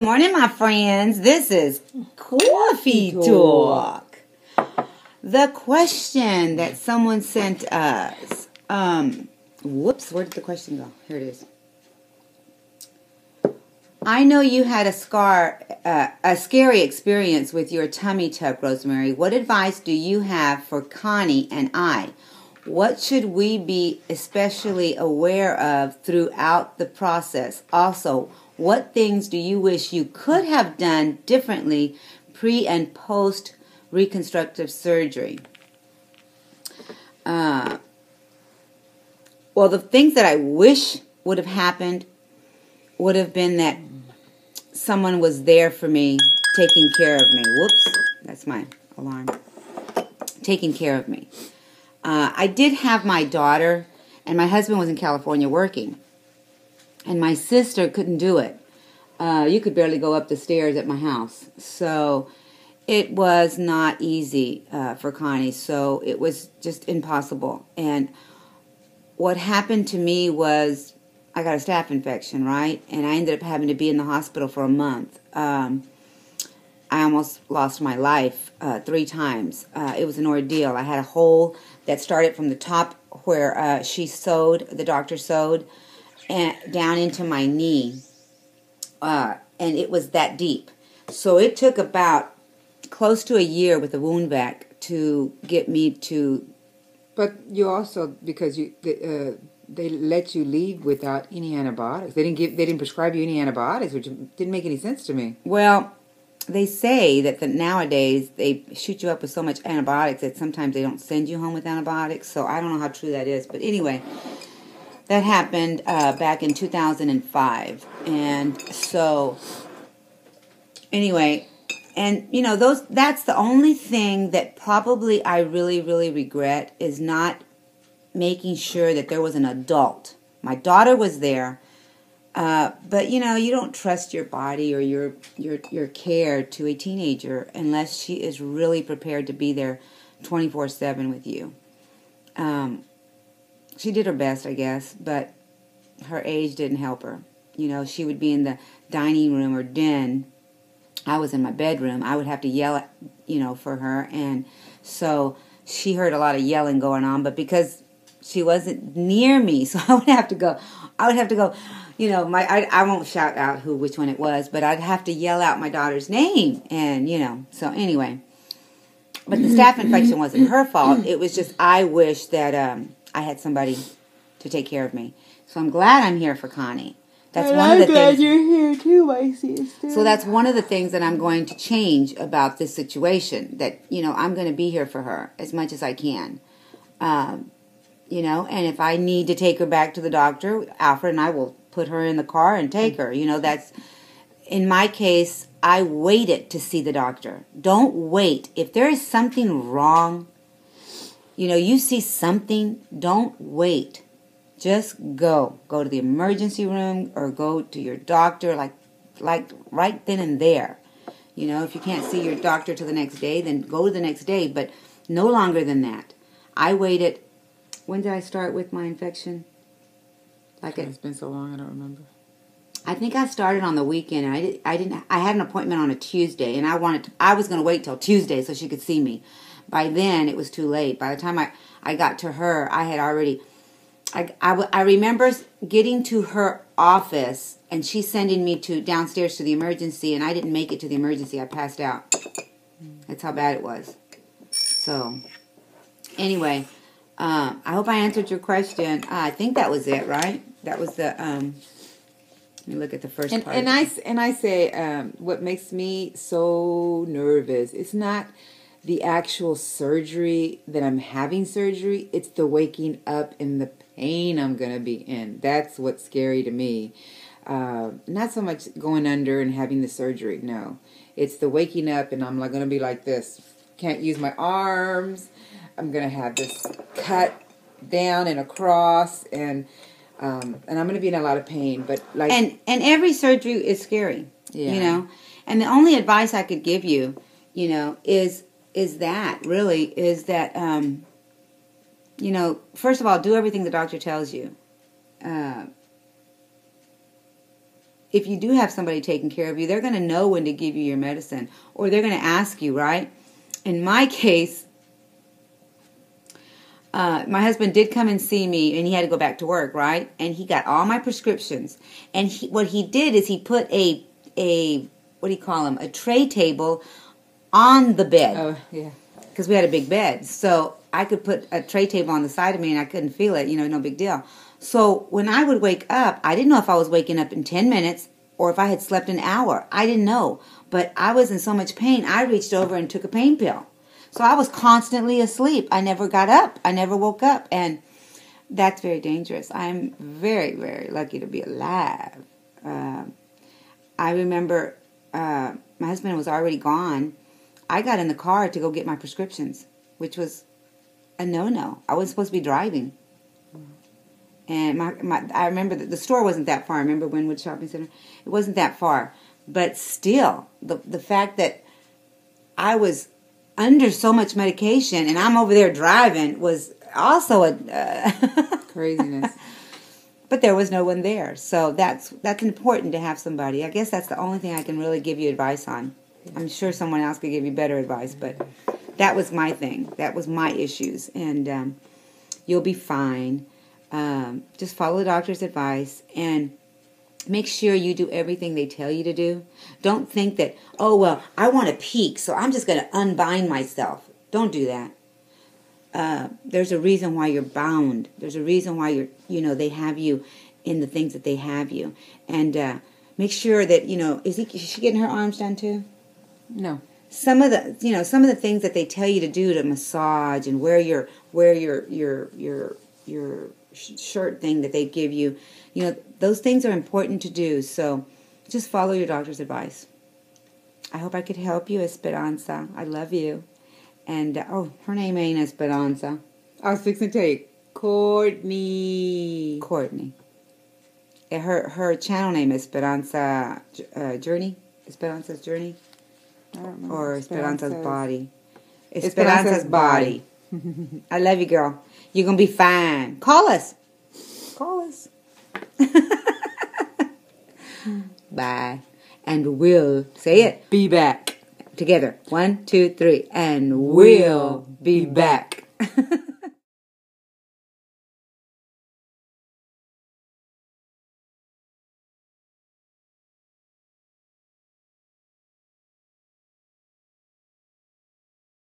Morning, my friends. This is Coffee Talk. The question that someone sent us. Whoops, where did the question go? Here it is. I know you had a scary experience with your tummy tuck, Rosemary. What advice do you have for Connie and I? What should we be especially aware of throughout the process? Also, what things do you wish you could have done differently pre and post reconstructive surgery? Well, the things that I wish would have happened would have been that someone was there for me, taking care of me. Whoops, that's my alarm. Taking care of me. I did have my daughter, and my husband was in California working. And my sister couldn't do it. You could barely go up the stairs at my house. So it was not easy for Connie. So it was just impossible. And what happened to me was I got a staph infection, right? And I ended up having to be in the hospital for a month. I almost lost my life 3 times. It was an ordeal. I had a hole that started from the top where the doctor sewed, and down into my knee, and it was that deep. So it took about close to a year with the wound vac to get me to. But you also, because they let you leave without any antibiotics. They didn't prescribe you any antibiotics, which didn't make any sense to me. Well, they say that nowadays they shoot you up with so much antibiotics that sometimes they don't send you home with antibiotics. So I don't know how true that is, but anyway. That happened back in 2005. And so, anyway, and you know, that's the only thing that probably I really, really regret is not making sure that there was an adult. My daughter was there, but you know, you don't trust your body or your care to a teenager unless she is really prepared to be there 24/7 with you. She did her best, I guess, but her age didn't help her. You know, she would be in the dining room or den. I was in my bedroom. I would have to yell, for her. And so she heard a lot of yelling going on, but because she wasn't near me, so I would have to go, I won't shout out which one it was, but I'd have to yell out my daughter's name. And, so anyway. But the staph infection wasn't her fault. It was just I wish that I had somebody to take care of me. So I'm glad I'm here for Connie. That's one of the things. I'm glad you're here too, my sister. So that's one of the things that I'm going to change about this situation. That, I'm going to be here for her as much as I can. And if I need to take her back to the doctor, Alfred and I will put her in the car and take her. That's, in my case, I waited to see the doctor. Don't wait. If there is something wrong, you see something, don't wait. Just go. Go to the emergency room or go to your doctor like right then and there. If you can't see your doctor till the next day, then go the next day, but no longer than that. I waited. When did I start with my infection? It's been so long, I don't remember. I think I started on the weekend, and I had an appointment on a Tuesday, and I was going to wait till Tuesday so she could see me. By then, it was too late. By the time I got to her, I had already... I remember getting to her office, and she sending me downstairs to the emergency, and I didn't make it to the emergency. I passed out. That's how bad it was. So, anyway, I hope I answered your question. I think that was it, right? That was the... let me look at the first part. And I say, what makes me so nervous, it's not the actual surgery that I'm having surgery. It's the waking up and the pain I'm going to be in. That's what's scary to me. Not so much going under and having the surgery. No. It's the waking up and I'm going to be like this. Can't use my arms. I'm going to have this cut down and across and I'm going to be in a lot of pain. But and every surgery is scary. Yeah. And the only advice I could give you, is that first of all, do everything the doctor tells you. if you do have somebody taking care of you, they're going to know when to give you your medicine, or they're going to ask you, right? In my case, my husband did come and see me, and he had to go back to work, right? And he got all my prescriptions. And what he did is he put a what do you call them? A tray table on the bed. Oh, yeah. Because we had a big bed. So I could put a tray table on the side of me, and I couldn't feel it. No big deal. So when I would wake up, I didn't know if I was waking up in 10 minutes or if I had slept an hour. I didn't know. But I was in so much pain, I reached over and took a pain pill. So I was constantly asleep. I never got up. I never woke up. And that's very dangerous. I'm very, very lucky to be alive. I remember my husband was already gone. I got in the car to go get my prescriptions, which was a no-no. I wasn't supposed to be driving. And I remember that the store wasn't that far. I remember Wynwood Shopping Center. It wasn't that far. But still, the fact that I was under so much medication and I'm over there driving was also a craziness. But there was no one there. So that's important to have somebody. I guess that's the only thing I can really give you advice on. I'm sure someone else could give you better advice, but that was my thing. That was my issues. And you'll be fine. Just follow the doctor's advice and make sure you do everything they tell you to do. Don't think that, oh, well, I want to peak, so I'm just going to unbind myself. Don't do that. There's a reason why you're bound. There's a reason why they have you in the things that they have you. And make sure that, is she getting her arms done too? No. Some of the things that they tell you to do, to massage and wear your shirt thing that they give you, those things are important to do. So just follow your doctor's advice. I hope I could help you, Esperanza. I love you. And her name ain't Esperanza. I was fixing to tell you, Courtney. Her channel name is Esperanza Journey. Esperanza's Journey. I don't know. Or Esperanza's Body. Esperanza's Body. I love you, girl. You're going to be fine. Call us. Bye. And we'll, say it, be back. Together. 1, 2, 3. And we'll be back.